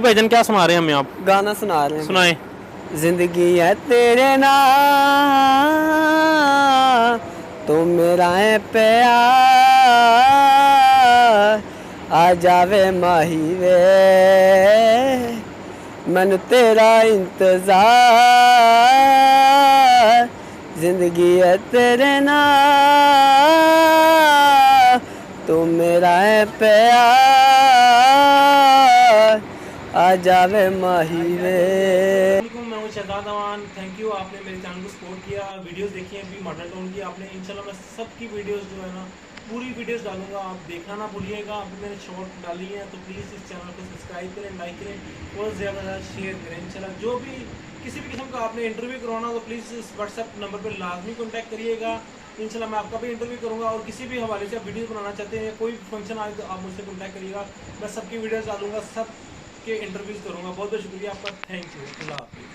भाईजान क्या सुना रहे हैं हमें आप? गाना सुना रहे हैं। सुनाए। जिंदगी है तेरे नाम, तू मेरा है प्यार, आ जावे माही वे, मन तेरा इंतजार। जिंदगी है तेरे नाम, तू मेरा है प्यार, आ जावे माही वे। मैं हूं शहजाद अमान। थैंक यू, आपने मेरे चैनल को सपोर्ट किया, वीडियोस देखी हैं अभी मॉडल टाउन की आपने। इंशाल्लाह मैं सबकी वीडियोस जो है ना पूरी वीडियोस डालूंगा, आप देखना ना भूलिएगा। अभी मैंने शॉर्ट डाली है तो प्लीज़ इस चैनल को सब्सक्राइब करें, लाइक करें और ज़्यादा से ज़्यादा शेयर करें। इंशाल्लाह जो भी किसी भी किस्म का आपने इंटरव्यू करवाना तो प्लीज़ इस व्हाट्सएप नंबर पर लाजमी कॉन्टैक्ट करिएगा। इंशाल्लाह मैं आपका भी इंटरव्यू करूंगा और किसी भी हवाले से आप वीडियो बनाना चाहते हैं, कोई फंक्शन आए तो आप मुझसे कॉन्टैक्ट करिएगा। मैं सबकी वीडियोज़ डालूंगा, सब के इंटरव्यूज़ करूँगा। बहुत बहुत शुक्रिया आपका, थैंक यू, अल्लाह हाफिज़।